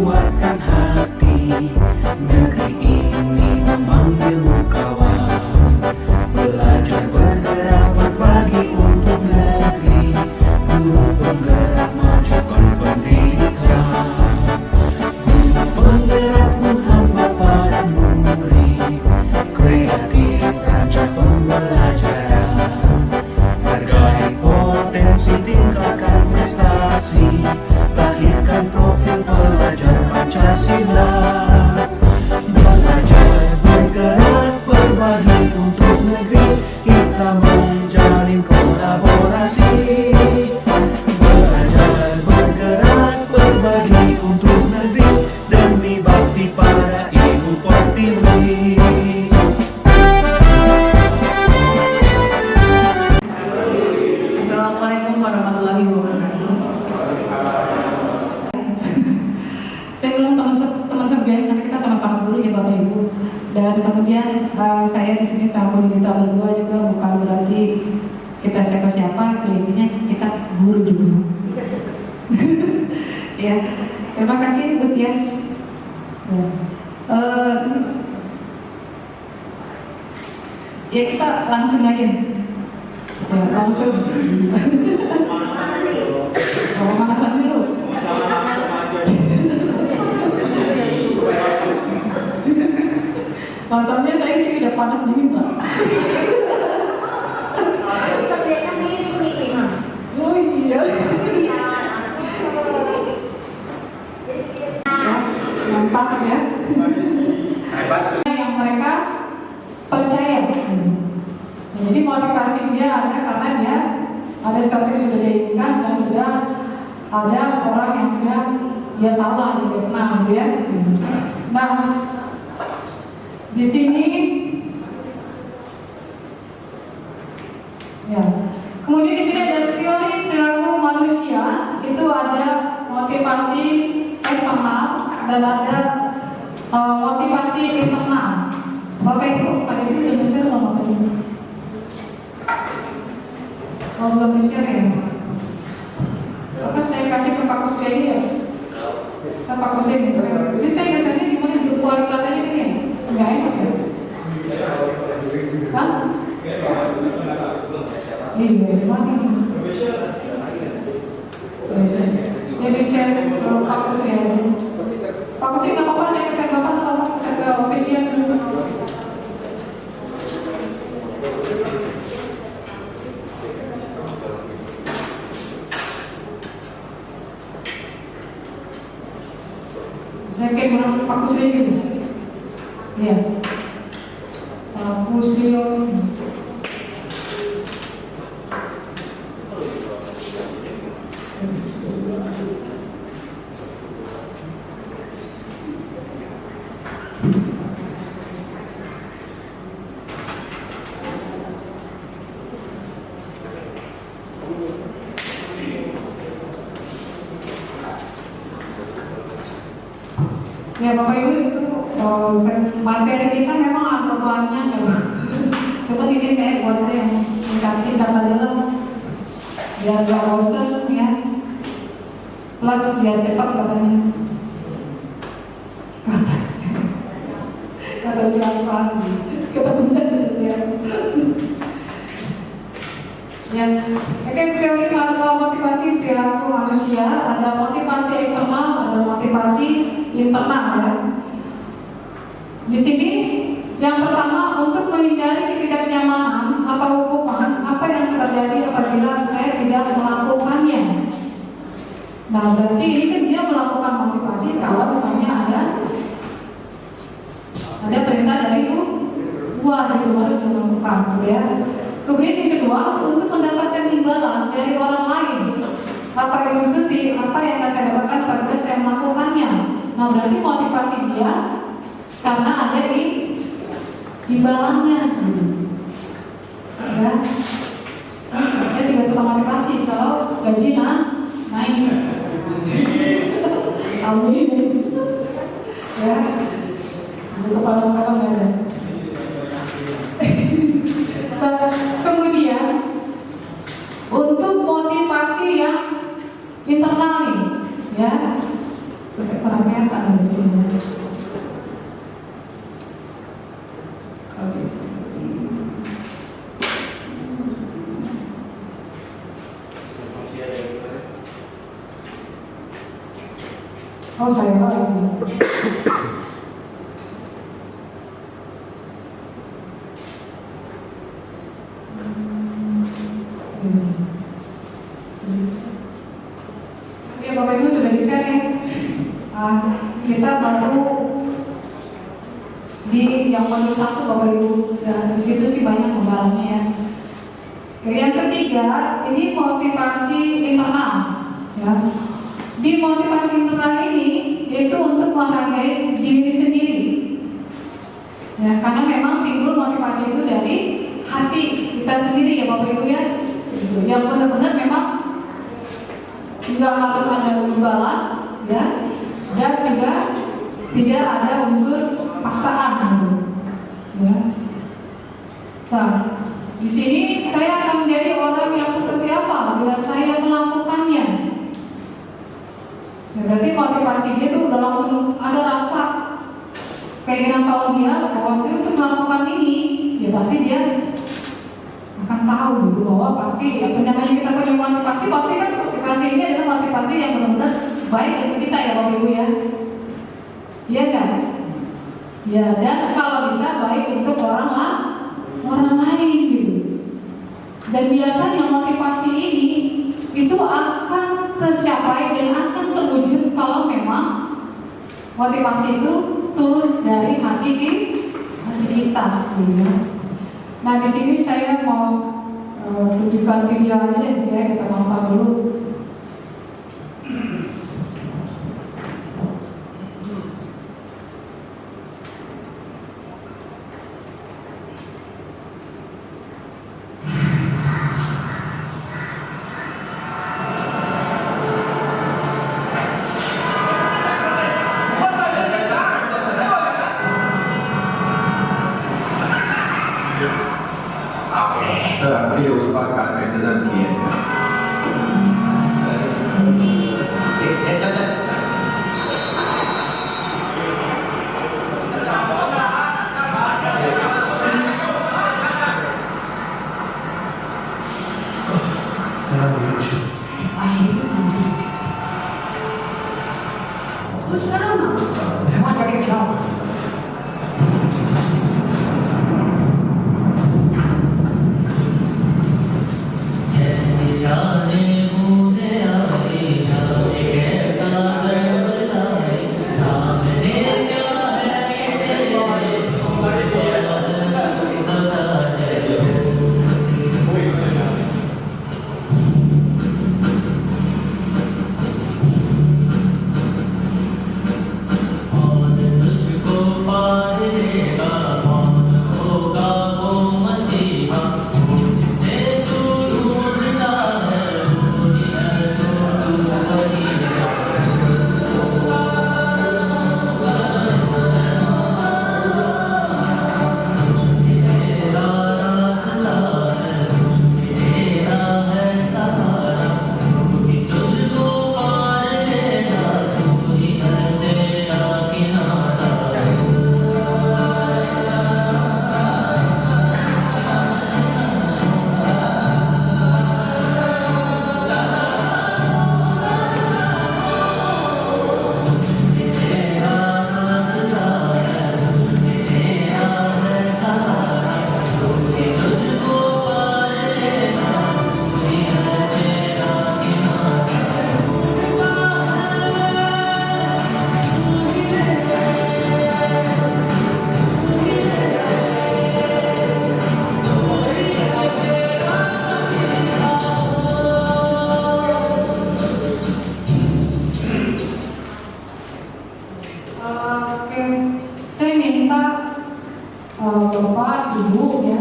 kuatkan hati. Negeri ini memanggilmu kawan, belajar bergerak berbagi untuk negeri. Guru penggerak majukan pendidikan, guru penggerak menghamba para murid, kreatif rancang pembelajaran, hargai potensi, tingkatkan prestasi, lahirkan profil pelajar Pancasila. Belajar bergerak berbagi untuk negeri, kita menjalin kolaborasi. Belajar bergerak berbagi untuk negeri, demi bakti pada Ibu Pertiwi. Assalamualaikum warahmatullahi wabarakatuh. Saya bilang teman sebaya karena kita sama-sama guru ya Bapak Ibu. Dan kemudian saya di sini sama Bu Yunita berdua juga bukan berarti kita siapa-siapa, intinya kita guru juga. Ya, terima kasih Bu Tias. Ya kita langsung aja. Ya, langsung. Pemanasan dulu. Masalahnya saya sih udah panas dingin Pak. Kita belinya miring nih, Imam. Oh iya. Mantap ya. Yang mereka percaya. Jadi motivasi dia ada karena dia ada sesuatu yang sudah diinginkan dan sudah ada orang yang sudah dia tahu lah, dia kenal gitu ya. Nah, di sini ya. Kemudian di sini ada teori perilaku manusia, itu ada motivasi eksternal dan ada motivasi internal. Bapak Ibu, Kak Ibu udah share sama Bapak Ibu? Oh, belum share ya? Maka saya kasih ke Pak Kusya ini ya. Pak Kusya ini share. Jadi saya gesernya gimana di kualitas aja ini ya? Enggak enak ya? Hah? Iya, gimana? Jadi share Pak Kusya aja. Pak Kusya nggak apa-apa, saya share Bapak apa-apa, saya ke official. Saya kayak bilang Pak Kusya gitu. Iya. Pak Kusya. Ya Bapak Ibu itu materi kita memang agak banyak ya. Coba ini saya buat yang singkat dalam biar gak bosan ya. Plus biar cepat katanya. Kata siapa? Kata benar siapa? Ya, oke, teori motivasi perilaku manusia, ada motivasi eksternal, ada motivasi internal ya. Di sini yang pertama, untuk menghindari ketidaknyamanan atau hukuman, apa yang terjadi apabila saya tidak melakukannya. Nah, berarti ini kan dia melakukan motivasi kalau misalnya ada perintah dari luar dari luar yang melakukan, gitu ya. Kemudian yang kedua, untuk mendapatkan imbalan dari orang lain. Apa yang sesuai, apa yang saya dapatkan pada saya melakukannya. Nah, berarti motivasi dia karena ada di imbalannya. Ya. Saya juga tetap motivasi kalau gaji naik. Amin. Ya. Kepala sekarang ada. Kemudian untuk motivasi yang internal nih, ya, kurang nyata. kecewa gitu. Oke, Bapak Ibu sudah di-share ya. Kita baru di yang modul 1 Bapak Ibu, dan di situ sih banyak pembahasannya ya. Oke, yang ketiga ini motivasi internal ya. Di motivasi internal ini yaitu untuk menghargai diri sendiri ya, karena memang timbul motivasi itu dari hati kita sendiri ya Bapak Ibu ya. Yang benar-benar memang nggak harus ada imbalan ya, dan juga tidak ada unsur paksaan gitu ya. Nah, di sini saya akan menjadi orang yang seperti apa bila saya melakukannya. Ya, berarti motivasinya itu udah langsung ada rasa keinginan tahu dia bahwa untuk melakukan ini, ya pasti dia akan tahu gitu bahwa pasti apa namanya kita punya motivasi, pasti kan motivasi ini adalah motivasi yang benar-benar baik untuk kita ya Bapak Ibu ya. Iya kan? Ya, dan kalau bisa baik untuk orang lain gitu. Dan biasanya motivasi ini itu akan tercapai dan akan terwujud kalau memang motivasi itu tulus dari hati kita gitu ya. Nah, di sini saya mau tunjukkan video aja deh ya, kita nonton dulu.这两个有什么感觉？这是 PS。真的。Bapak, Ibu ya,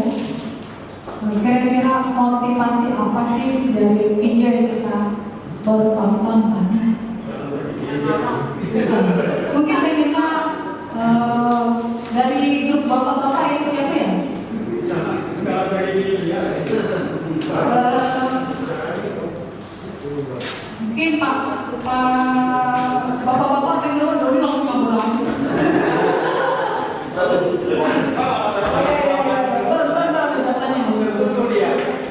kira-kira motivasi apa sih dari video yang kita baru tonton tadi? Mungkin saya minta dari grup bapak-bapak itu siapa ya? Mungkin bapak-bapak yang dulu langsung ngobrol.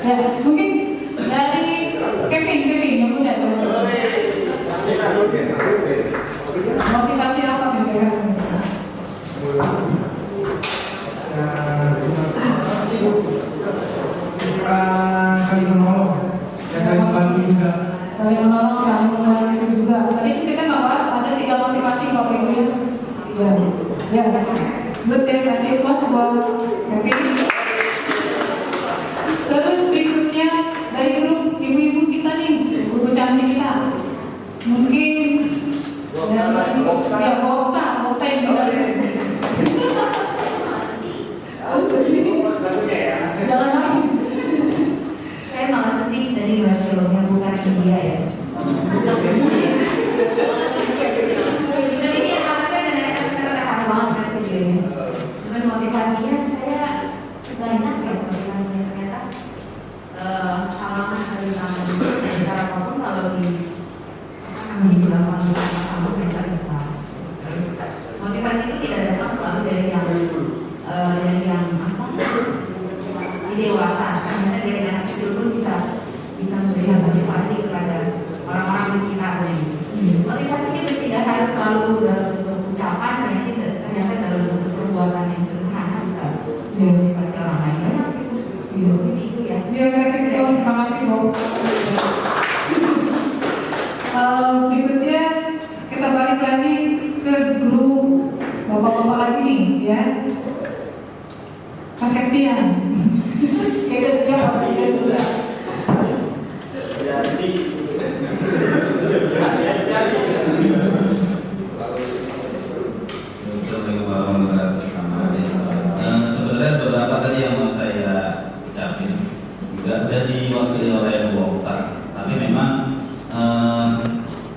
Ya, mungkin dari Kevin yang muda coba. Motivasi Kali menolong dan kali membantu juga. Saling menolong, saling membantu juga. Tadi kita nggak bahas ada 3 motivasi Bapak Ibu ya. Ya, good, terima kasih bos buat Kevin. Terus berikutnya dari grup ibu-ibu kita nih, ibu cantik kita. Mungkin ya Bokta yang bilang. Jangan nangis. Saya malah sedih tadi ngeliat filmnya, bukan India ya. Jadi ini harusnya dan sekarang hati banget kan videonya. Cuman motivasinya saya banyak ya motivasinya ternyata halaman hari tamu dan cara apapun kalau di dilakukan sama mereka bisa. Terus motivasi itu tidak datang selalu dari yang apa? Dewasa. Ternyata dari anak kecil pun bisa memberikan motivasi kepada orang-orang di sekitarnya. Motivasinya itu tidak harus selalu dalam bentuk ucapan, ternyata dalam bentuk perbuatan yang sederhana bisa motivasi orang lain. Banyak sih Bu. Ini itu ya. Terima kasih bos, terima kasih bos. Berikutnya kita balik lagi ke grup bapak-bapak lagi nih ya. Mas Septian. Kita siap juga. Sebenarnya beberapa tadi yang mau saya ucapin juga ada diwakili oleh Bokta, tapi memang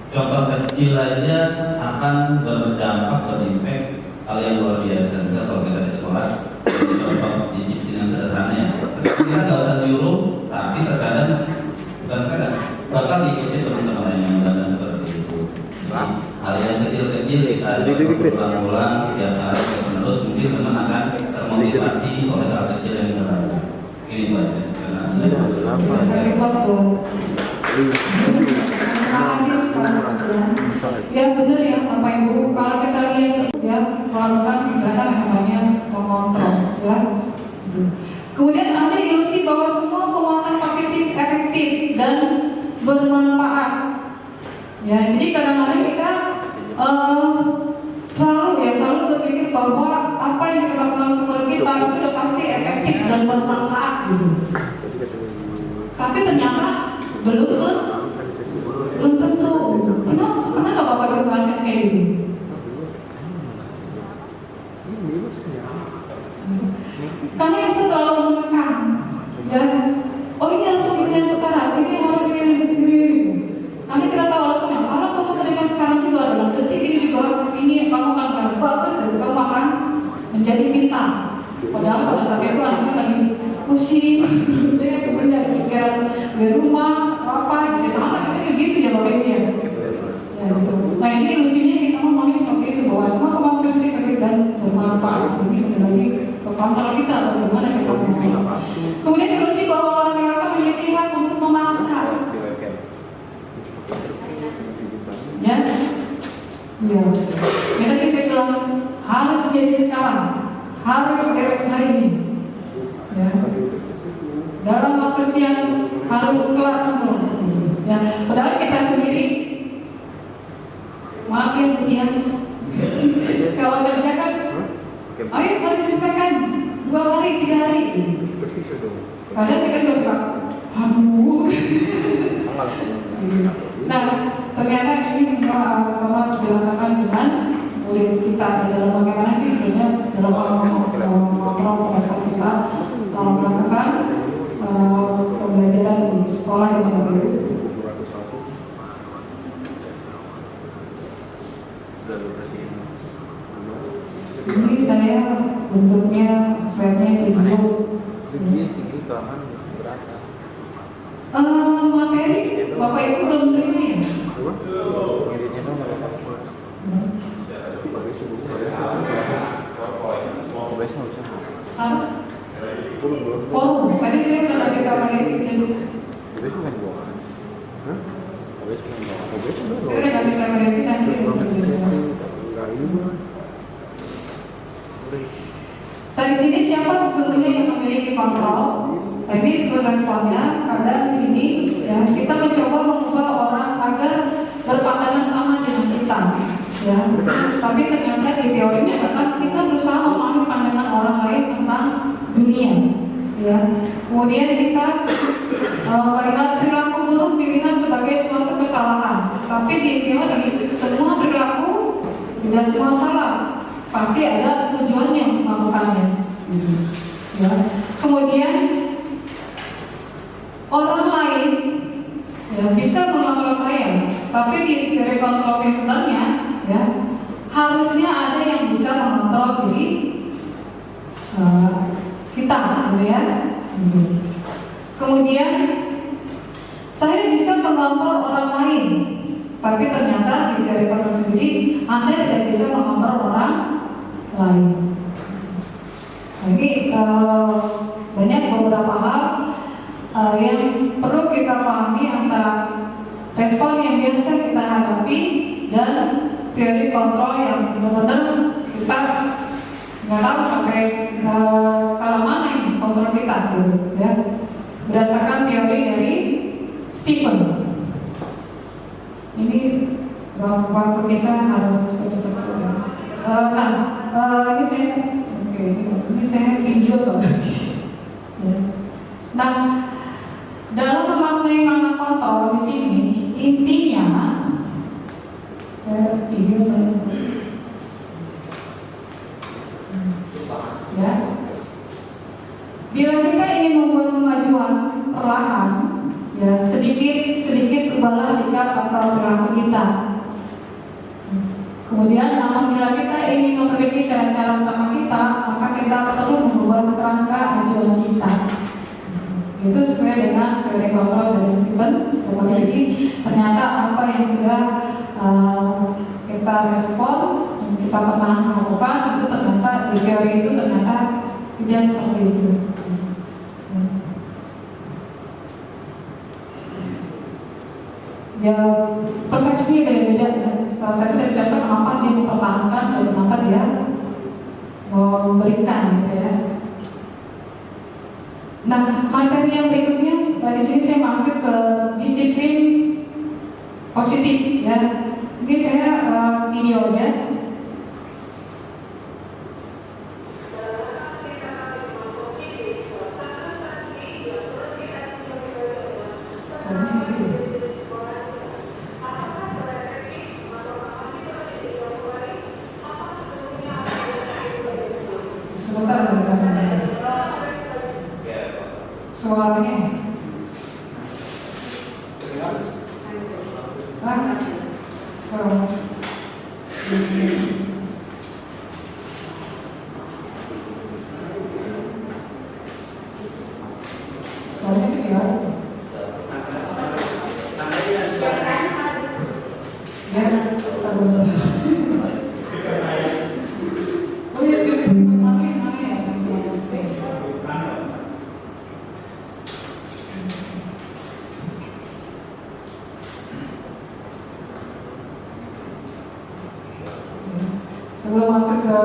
contoh kecil aja akan berdampak, berimpact hal yang luar biasa. Juga kalau kita di sekolah, contoh disiplin yang sederhana ya, kita nggak usah nyuruh, tapi terkadang bukan kadang bakal diikuti teman-teman yang benar seperti itu. Hal yang kecil-kecil kita berulang-ulang setiap hari terus, mungkin teman akan termotivasi oleh hal kecil yang sederhana. Ini Pak. Terima kasih bos tuh. Ya benar ya Bapak Ibu, kalau kita lihat ya melakukan kegiatan yang namanya mengontrol ya. Kemudian ada ilusi bahwa semua penguatan positif efektif dan bermanfaat. Ya, jadi kadang-kadang kita selalu berpikir bahwa apa yang kita lakukan kepada kita itu sudah pasti efektif dan bermanfaat gitu. Tapi ternyata belum tentu. Pernah nggak Bapak Ibu ngerasain kayak gitu? Karena kita terlalu menekan, ya. Oh ini harus ini sekarang, ini harus ini. Karena kita tahu alasannya. Kalau kamu terima sekarang juga dalam detik ini juga ini kamu akan bagus dan kamu akan menjadi bintang. Padahal pada saat itu anaknya lagi pusing, saya kemudian pikiran di rumah apa, gitu sama gitu ya Bapak Ibu ya. Ya betul. Nah ini ilusinya kita ngomongnya seperti itu bahwa semua pengaruh positif dan bermanfaat. Ini kembali ke kontrol kita bagaimana kita ngomong. Kemudian ilusi bahwa orang dewasa memiliki hak untuk memaksa. Ya, ya. Yang tadi saya bilang harus jadi sekarang, harus beres hari ini. Ya. Dalam waktu sekian harus kelar semua. Ya. Padahal kita sendiri, maaf ya Budian, kalau kerja kan, ayo harus selesaikan 2 hari, 3 hari. Kadang kita juga suka, aduh. Nah, ternyata ini semua sama dilaksanakan dengan murid kita dalam bagaimana sih sebenarnya dalam mengontrol pada saat kita melakukan pembelajaran di sekolah yang berbeda. Ini saya bentuknya slide-nya di grup. Materi Bapak Ibu belum terima ya? Forum. Tadi saya sudah kasih tahu materi. Saya udah kasih tahu materi nanti. siapa sesungguhnya yang memiliki kontrol? Teknis responnya ada di sini. Ya, kita mencoba mengubah orang agar berpandangan sama dengan kita. Ya, tapi ternyata di teorinya adalah kita berusaha memahami pandangan orang lain tentang dunia. Ya, kemudian kita melihat perilaku buruk dilihat sebagai suatu kesalahan. Tapi di teori semua perilaku tidak semua salah. Pasti ada tujuannya untuk melakukannya. Ya. Kemudian orang lain ya, bisa mengontrol saya, tapi di teori kontrol sebenarnya ya, harusnya ada yang bisa mengontrol diri kita, gitu ya. Kemudian saya bisa mengontrol orang lain, tapi ternyata di teori kontrol sendiri Anda tidak bisa mengontrol orang lain. Jadi banyak beberapa hal yang perlu kita pahami antara respon yang biasa kita hadapi dan teori kontrol yang benar-benar kita nggak tahu sampai kalau mana ini kontrol kita, gitu, ya. Berdasarkan teori dari Stephen. Ini waktu kita harus cepat-cepat. Ini saya, oke, ini saya video soalnya. Ya. Nah, dalam memaknai makna kontrol di sini intinya, saya video saya. Ya. Bila kita ingin membuat kemajuan perlahan, ya sedikit ubahlah sikap atau perilaku kita. Kemudian, namun bila kita ingin memperbaiki cara-cara utama kita, maka kita perlu mengubah kerangka ajaran kita. Itu sesuai dengan teori kontrol dari Stephen. Jadi ternyata apa yang sudah kita respon, yang kita pernah lakukan, itu ternyata di teori itu ternyata tidak seperti itu. Ya, persepsinya beda-beda. Ya. Salah satu dari contoh kenapa dia mempertahankan dan kenapa dia memberikan, gitu ya. Nah, materi yang berikutnya dari sini saya masuk ke disiplin positif, ya. Ini saya video aja. Suaranya suaranya kecil ya. Oh ya, sebelum masuk ke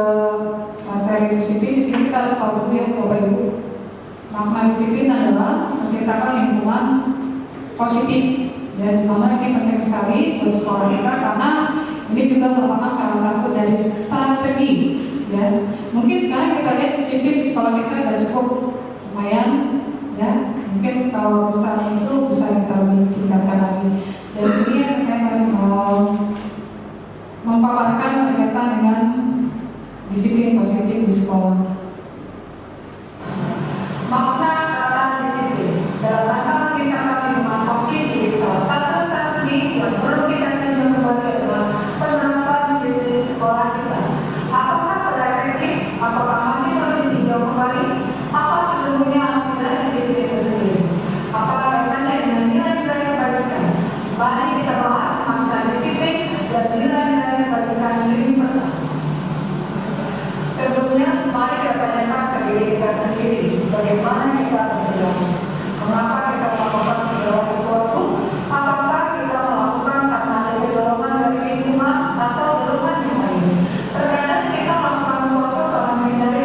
materi disiplin, di sini kita harus tahu dulu ya Bapak Ibu. Makna disiplin adalah menciptakan lingkungan positif. Ya, dimana ini penting sekali buat sekolah kita karena ini juga merupakan salah satu dari strategi. Ya, mungkin sekarang kita lihat disiplin di sekolah kita sudah cukup lumayan. Ya, mungkin kalau misalnya itu bisa kita tingkatkan lagi. Dari sini saya mau memaparkan berkaitan dengan disiplin positif di sekolah. Makna kata disiplin dalam rangka menciptakan lingkungan positif, salah satu strategi yang perlu kita tinjau kembali adalah penerapan disiplin di sekolah kita. Apakah sudah efektif? Apakah masih perlu ditinjau kembali? Apa sesungguhnya arti disiplin itu sendiri? Apakah kaitannya dengan nilai-nilai kebajikan? Mari kita bahas makna disiplin dan nilai-nilai kebajikan universal. Sebelumnya, mari kita tanyakan ke diri kita sendiri, bagaimana kita berperilaku, mengapa kita melakukan segala sesuatu, apakah kita melakukan karena ada dorongan dari lingkungan atau dorongan yang lain. Terkadang kita melakukan sesuatu karena menghindari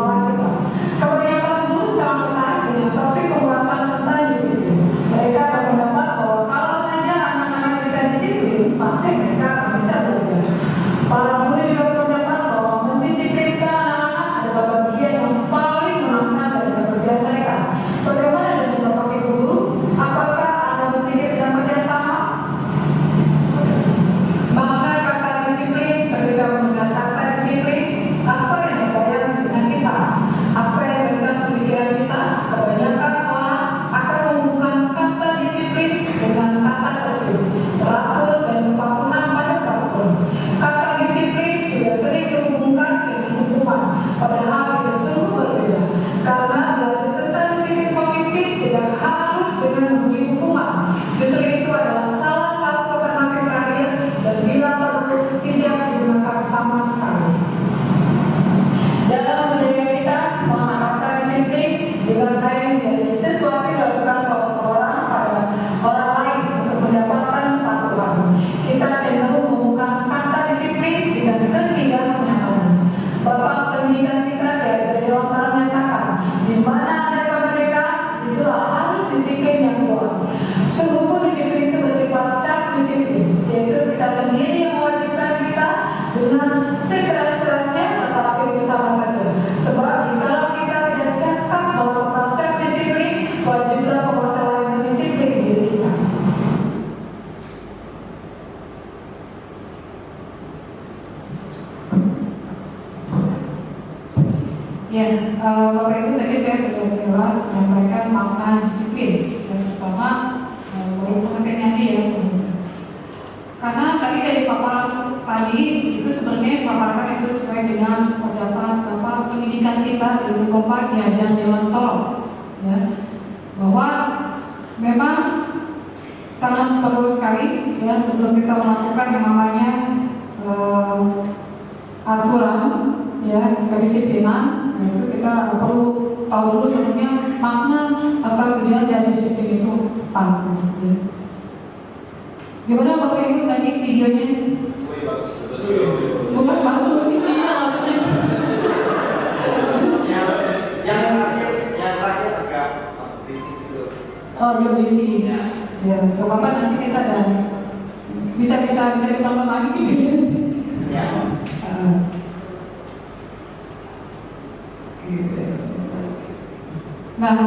sekolah kita. Kebanyakan guru sangat tertarik dengan topik pembahasan tentang disiplin. Mereka berpendapat bahwa kalau saja anak-anak bisa disiplin, pasti mereka akan bisa belajar. Para guru juga berpendapat bahwa mendisiplinkan anak-anak adalah bagian yang paling menyenangkan dari pekerjaan mereka. Bagaimana dengan Bapak Ibu guru? Apakah Anda memiliki pendapat yang sama? Maka kata disiplin, ketika menggunakan kata disiplin, apa yang terbayang dengan kita? Apa yang terlintas pikiran kita? Kebanyakan orang akan menghubungkan kata disiplin dengan kata tertib, teratur, dan kepatuhan pada peraturan. Kata disiplin juga sering dihubungkan dengan hukuman, padahal itu sungguh berbeda. Karena belajar tentang disiplin positif tidak harus dengan memberi hukuman. Justru itu adalah salah satu alternatif terakhir, dan bila perlu tidak digunakan sama sekali. Dalam budaya kita, mengenal disiplin dimaknai menjadi sesuatu yang dilakukan seseorang pada orang lain untuk mendapatkan kepatuhan. Kita cenderung membuka kata disiplin dengan ketidaknyamanan. Bapak pendidikan kita diajari lontar menyatakan, di mana ada kemerdekaan, disitulah harus disiplin yang kuat. Sungguh disiplin itu bersifat self-disiplin, yaitu kita sendiri yang mewajibkan kita dengan sekeras-kerasnya, tetapi itu sama saja. Sebab jika kita tidak cakap melakukan self-disiplin, wajiblah penguasa lain mendisiplin diri kita. Ya, Bapak Ibu tadi saya sudah jelas menyampaikan makna disiplin, dan terutama baik pengertian aja ya, karena tadi dari paparan tadi itu sebenarnya paparan itu sesuai dengan pendapat Bapak pendidikan kita, yaitu Bapak Ki Hajar Dewantoro, ya, bahwa memang sangat perlu sekali ya sebelum kita melakukan yang namanya aturan ya kedisiplinan. Itu kita perlu tahu dulu sebenarnya makna atau tujuan dari disiplin itu apa. Ya. Gimana Bapak Ibu tadi videonya? Bukan bagus isinya maksudnya. yang terakhir agak berisik dulu. Oh, dia berisi. Ya, coba nanti kita dan bisa ditonton lagi videonya. Ya. Nah,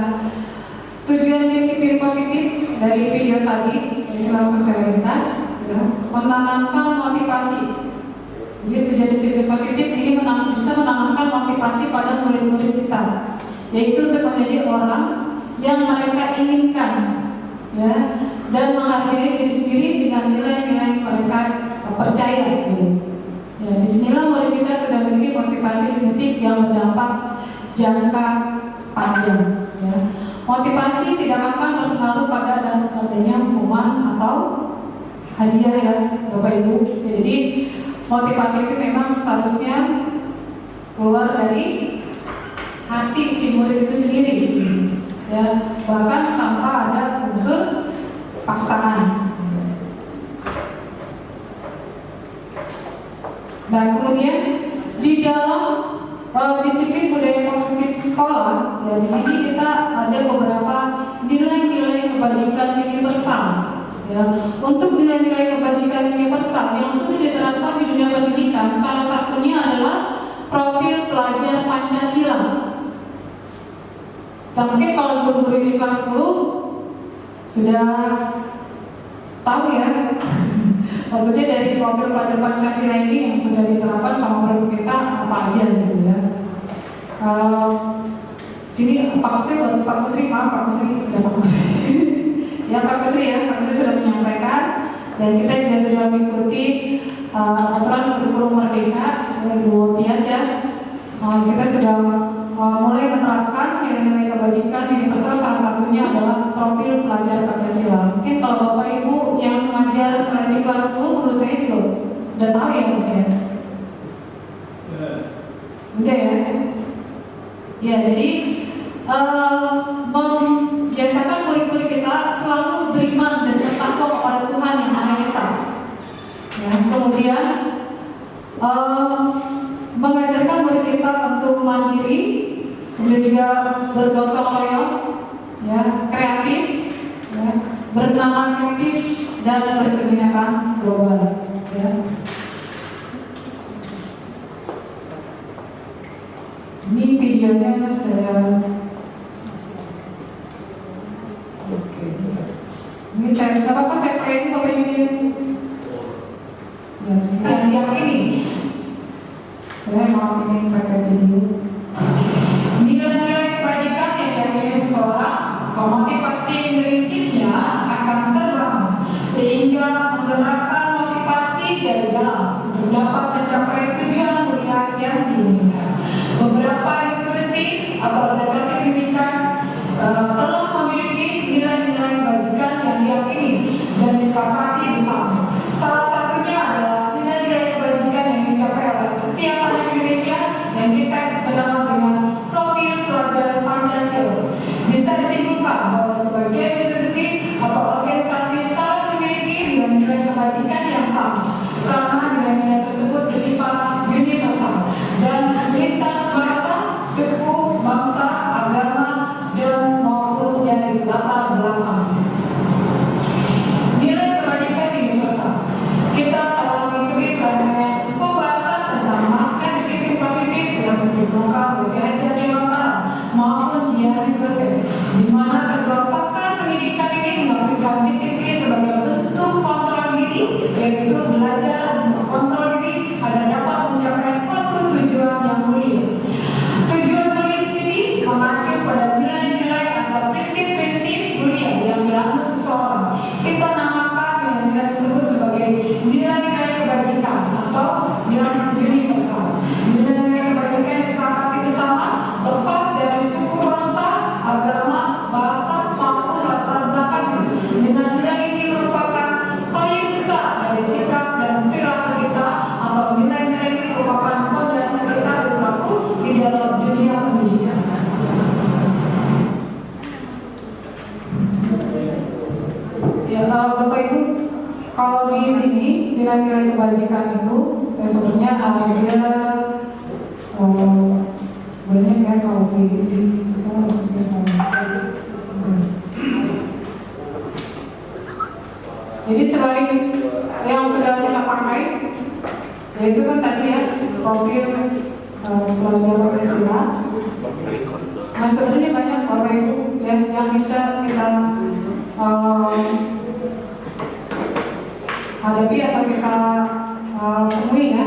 tujuan disiplin positif dari video tadi adalah sosialitas, ya, menanamkan motivasi. Jadi tujuan disiplin positif ini bisa menanamkan motivasi pada murid-murid kita, yaitu untuk menjadi orang yang mereka inginkan, ya, dan menghargai diri sendiri dengan nilai-nilai mereka percaya. Gitu. Ya, disinilah murid kita sudah memiliki motivasi positif yang berdampak jangka panjang. Ya. Motivasi tidak akan berpengaruh pada adanya hukuman atau hadiah ya Bapak Ibu. Jadi motivasi itu memang seharusnya keluar dari hati si murid itu sendiri. Ya, bahkan tanpa ada unsur paksaan. Dan kemudian di dalam disiplin budaya positif sekolah, ya di sini kita ada beberapa nilai-nilai kebajikan universal. Ya, untuk nilai-nilai kebajikan universal yang sudah diterapkan di dunia pendidikan, salah satunya adalah profil pelajar Pancasila. Dan mungkin kalau guru-guru di kelas 10 sudah tahu ya. Maksudnya dari profil pelajar Pancasila ini yang sudah diterapkan sama guru kita apa aja gitu ya. Sini Pak Kusri, Pak Kusri, maaf Pak Kusri, ya Pak Kusri. Ya Pak Kusri ya, Pak Kusri sudah menyampaikan dan kita juga sudah mengikuti aturan kurikulum merdeka oleh Bu Tias ya. Kita sudah mulai menerapkan nilai-nilai kebajikan universal, salah satunya adalah profil pelajar Pancasila. Mungkin kalau Bapak Ibu yang mengajar selain di kelas 10 menurut saya itu udah tahu ya mungkin. Udah ya. Ya jadi membiasakan murid-murid kita selalu beriman dan bertakwa kepada Tuhan yang Maha Esa. Ya, kemudian mengajarkan murid kita untuk mandiri, kemudian juga bergotong royong, ya, kreatif, ya, bernalar kritis dan berkebinekaan global. Ya. Ini videonya saya. Oke. Ini saya nggak apa-apa saya training Bapak Ibu. Ya, yang ini. Saya mau ini pakai video. Nilai-nilai kebajikan yang dimiliki seseorang, motivasi intrinsipnya akan terbangun sehingga menggerakkan motivasi dari dalam untuk dapat mencapai tujuan mulia yang diinginkan. Beberapa institusi atau organisasi pendidikan telah memiliki nilai-nilai kebajikan yang diyakini dan disepakati bersama. Salah satunya adalah nilai-nilai kebajikan yang dicapai oleh setiap anak Indonesia yang kita kenal dengan profil pelajar Pancasila. Bisa disimpulkan bahwa sebagai institusi atau organisasi selalu memiliki nilai-nilai kebajikan yang sama, karena nilai-nilai tersebut bersifat universal dan lintas bahasa, suku, bangsa, agama, dan maupun dari latar belakang. Nilai kebajikan universal. Kita telah mengikuti selama pembahasan tentang makna disiplin positif yang dibongkar oleh Hajar Dewantara maupun Dian Gosek, di mana kedua pakar pendidikan ini mengartikan disiplin sebagai bentuk kontrol diri, yaitu belajar untuk kontrol diri agar dapat mencapai suatu tujuan yang mulia. Tujuan mulia di sini mengacu pada nilai-nilai atau prinsip-prinsip mulia yang dianut seseorang. Kita namakan nilai-nilai tersebut sebagai nilai-nilai kebajikan atau yang universal. Nilai-nilai kebajikan disepakati bersama lepas dari suku, bangsa, agama, bahasa maupun latar belakang. Nilai-nilai ini merupakan payung besar dari sikap dan perilaku kita, atau nilai-nilai ini merupakan fondasi kita berlaku di dalam dunia pendidikan. Ya, Bapak Ibu, kalau di sini nilai-nilai kebajikan itu sebenarnya ada banyak ya kalau di jadi selain yang sudah kita pakai, yaitu kan tadi ya profil pelajar Pancasila. Nah sebenarnya banyak Bapak Ibu yang bisa kita hadapi atau kita temui ya,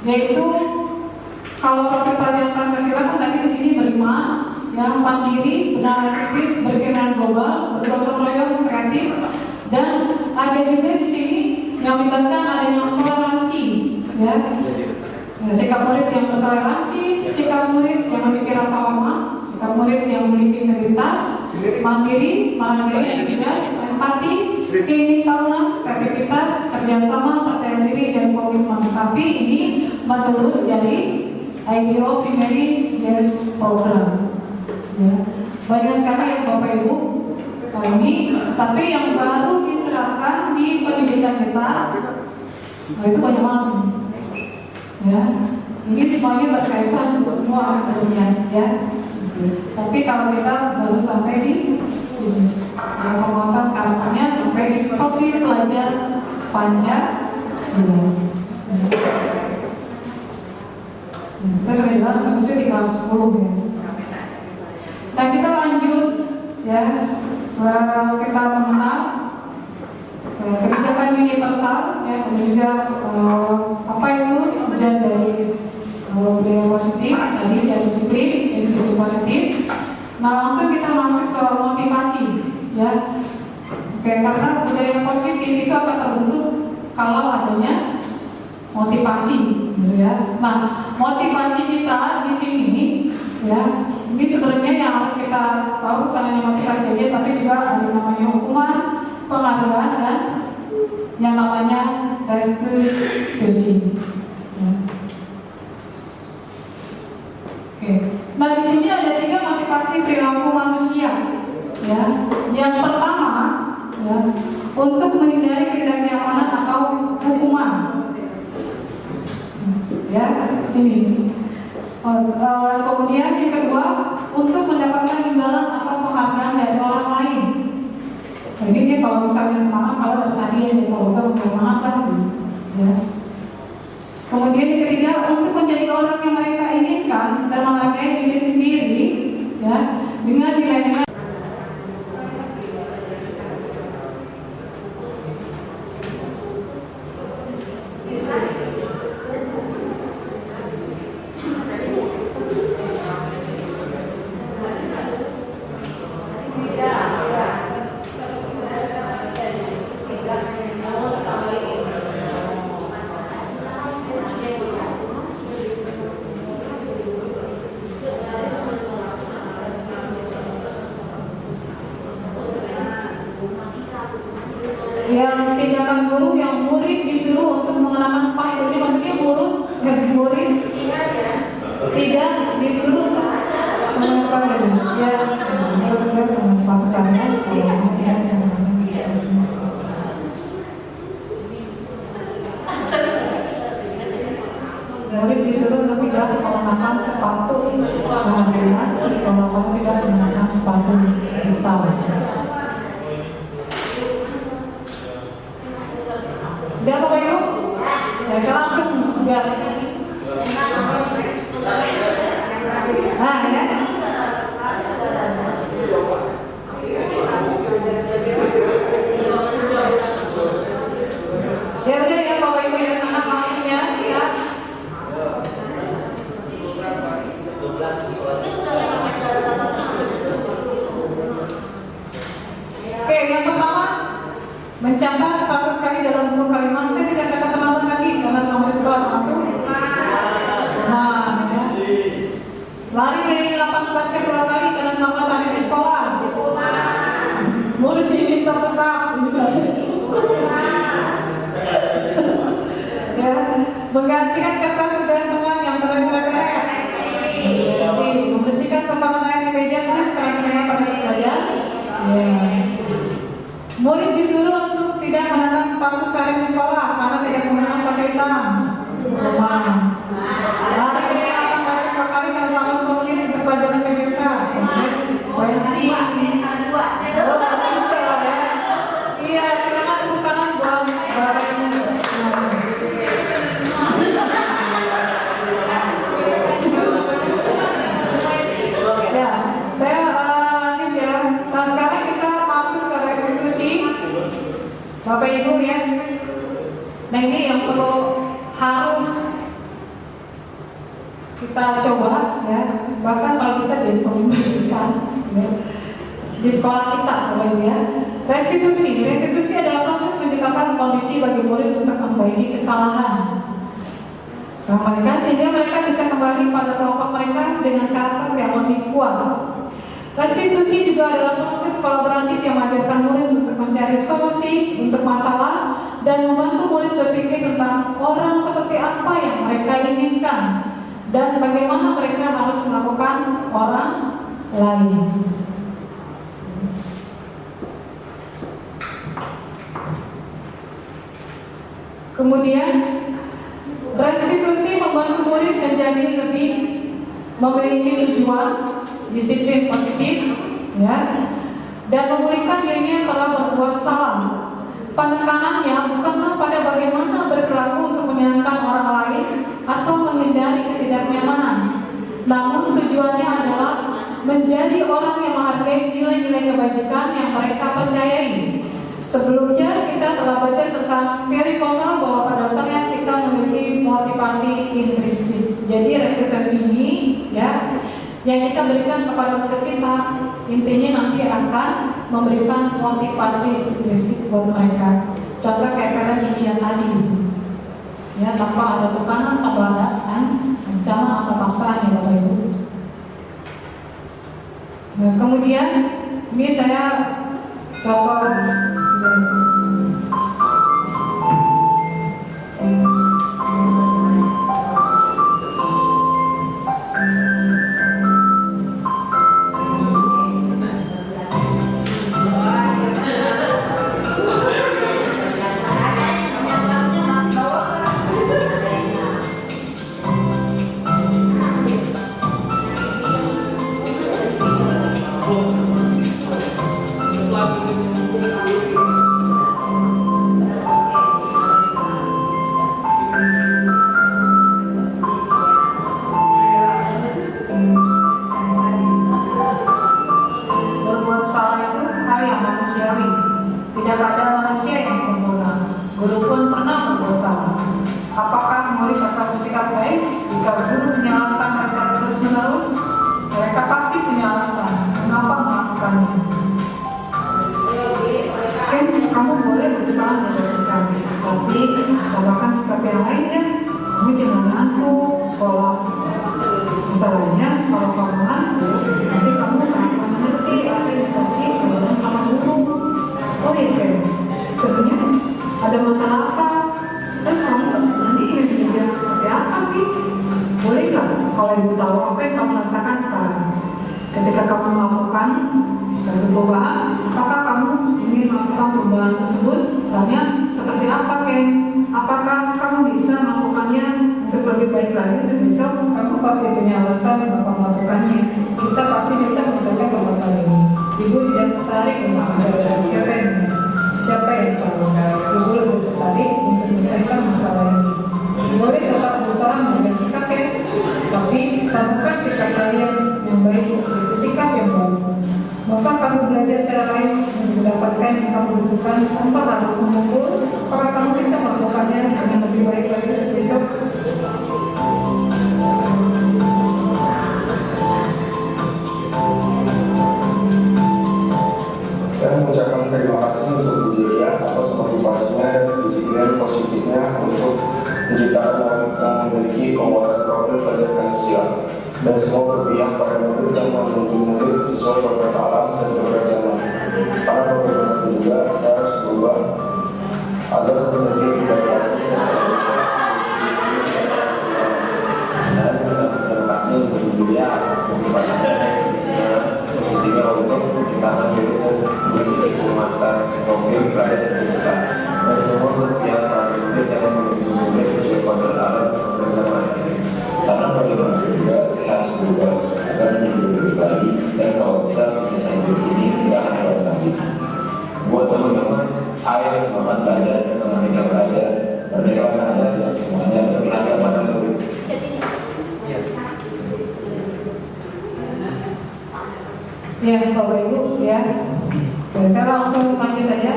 yaitu kalau profil pelajar Pancasila kan tadi di sini berlima, yang mandiri, benar aktivis, berkeinginan global, bergotong royong, kreatif, dan ada juga di sini yang melibatkan adanya toleransi, ya. Ya, sikap murid yang bertoleransi, sikap murid yang memiliki rasa hormat, sikap murid yang memiliki integritas, mandiri, mandiri, empati, keinginan tahunan, kreativitas, kerjasama, percaya diri, dan komitmen. Tapi ini menurut dari IDO Primary Years Program. Ya. Banyak sekali yang Bapak Ibu ini, tapi yang baru diterapkan di pendidikan kita, nah itu banyak banget. Ya, ini semuanya berkaitan semua sebenarnya, ya. Tapi kalau kita baru sampai di sini, ya, penguatan karakternya sampai di profil pelajar Pancasila. Kita sudah jelas khususnya di kelas 10 ya. Nah kita lanjut ya, setelah kita mengenal kebijakan universal ya, dan juga apa itu tujuan dari budaya positif tadi ya, disiplin positif. Nah langsung kita masuk ke motivasi ya. Oke, karena budaya positif itu akan terbentuk kalau adanya motivasi gitu ya. Nah motivasi kita di sini ya, ini sebenarnya yang harus kita tahu, bukan hanya motivasi aja, tapi juga ada yang namanya hukuman, penghargaan, dan yang namanya restitusi. Ya. Oke. Nah di sini ada 3 motivasi perilaku manusia. Ya. Yang pertama, ya, untuk menghindari ketidaknyamanan atau hukuman. Ya, ini. Kemudian yang kedua kalau misalnya semangat, kalau dari tadi ya jadi kalau enggak semangat kan, ya. Kemudian yang ketiga, untuk menjadi orang yang mereka inginkan dan menghargai diri sendiri, ya, dengan nilai-nilai. Yang tindakan guru yang murid disuruh untuk mengenakan sepatu, ini maksudnya murid tidak disuruh untuk mengenakan sepatu, ya disuruh juga dengan sepatu saya sekolahnya tidak murid disuruh untuk tidak mengenakan sepatu seharian di sekolah, kamu tidak mengenakan sepatu hitam. Udah Bapak Ibu? Ya, kita langsung gas. Nah, ya. Ya udah ya Bapak Ibu ya, sangat maklum ya. Oke, yang pertama mencatat 100 kali dalam buku kalimat. Saya tidak kata penambah lagi karena nomor sekolah termasuk. Nah, ya. Lari dari lapangan basket 2 kali karena tambah tadi di sekolah. Mulut diminta pesan, ya, menggantikan kertas tugas teman yang tercoret-coret. Membersihkan tumpangan air di meja tulis setelah pada pelajaran. Ya. Murid disuruh untuk tidak mengenakan sepatu sehari di sekolah karena tidak menggunakan sepatu hitam. Lari dari lapangan basket 2 kali karena tambah 10 menit untuk pelajaran PBK. Konsekuensi. Iya, silakan tepuk tangan buat ya, saya lanjut ya. Nah, sekarang kita masuk ke restitusi, Bapak Ibu ya. Nah, ini yang perlu harus kita coba ya. Bahkan kalau bisa jadi pembajikan ya, di sekolah kita, Bapak Ibu ya. Restitusi adalah proses menciptakan kondisi bagi murid untuk memperbaiki kesalahan sama mereka sehingga mereka bisa kembali pada kelompok mereka dengan karakter yang lebih kuat. Restitusi juga adalah proses kolaboratif yang mengajarkan murid untuk mencari solusi untuk masalah dan membantu murid berpikir tentang orang seperti apa yang mereka inginkan dan bagaimana mereka harus melakukan orang lain. Kemudian restitusi membantu murid menjadi lebih memiliki tujuan, disiplin positif, ya, dan memulihkan dirinya setelah berbuat salah. Penekanannya bukanlah pada bagaimana berperilaku untuk menyenangkan orang lain atau menghindari ketidaknyamanan, namun tujuannya adalah menjadi orang yang menghargai nilai-nilai kebajikan yang mereka percayai. Sebelumnya kita telah belajar tentang teori kontrol bahwa pada dasarnya kita memiliki motivasi intrinsik. Jadi restitusi ini ya yang kita berikan kepada murid kita intinya nanti akan memberikan motivasi intrinsik buat mereka. Contoh kayak kalian ini yang tadi ya, tanpa ada tekanan, tanpa ada ancaman atau paksaan ya Bapak Ibu. Nah, kemudian ini saya coba Thank you. Tidak ada manusia yang sempurna. Guru pun pernah berbuat salah. Apakah murid akan bersikap baik jika guru menyalahkan mereka terus-menerus? Mereka pasti punya alasan mengapa melakukannya. Kan kamu boleh bersalah dan bersikap, tapi tambahkan sikap yang lainnya. Kamu jangan ngantuk sekolah. Misalnya kalau kamu ngantuk, nanti kamu akan mengerti apa yang dikasih pelajaran sama guru. Oh iya, sebenarnya ada masalah apa? Terus kamu nanti ingin bilang seperti apa sih? Boleh nggak kalau ibu tahu apa yang kamu rasakan sekarang? Ketika kamu melakukan suatu perubahan, apakah kamu ingin melakukan perubahan tersebut? Misalnya seperti apa, Ken? Apakah kamu bisa melakukannya untuk lebih baik lagi untuk besok? Kamu pasti punya alasan mengapa melakukannya. Kita pasti bisa menyelesaikan masalah ini. Ibu tidak tertarik untuk menjawab siapa yang salah. Ibu lebih tertarik untuk menyelesaikan masalah ini. Boleh tetap berusaha menjaga sikap ya, tapi tanamkan sikap kalian yang baik, itu sikap yang baik. Maka kamu belajar cara lain untuk mendapatkan yang kamu butuhkan tanpa harus mengukur. Apakah kamu bisa melakukannya dengan lebih baik lagi untuk besok? Saya mengucapkan terima kasih untuk Bu Julia atas motivasinya, disiplin positifnya untuk menciptakan murid yang memiliki penguatan profil pada finansial dan semua berpihak pada murid yang membentuk murid sesuai program alam dan program zaman. Karena program itu juga saya harus berubah agar menjadi lebih baik lagi. Saya mengucapkan terima kasih untuk Bu Julia atas motivasinya dan positifnya untuk menciptakan murid yang memiliki penguatan profil pada finansial dan semua berpihak pada murid yang membentuk murid sesuai program alam dan program zaman. Karena bagaimana juga saya harus berubah agar menjadi lebih baik dan kalau bisa menyelesaikan hidup ini tidak hanya dalam lagi. Buat teman-teman, ayo semangat belajar dan merdeka belajar dan semuanya berpihak kepada murid. Ya, Bapak Ibu, ya. Saya langsung lanjut aja.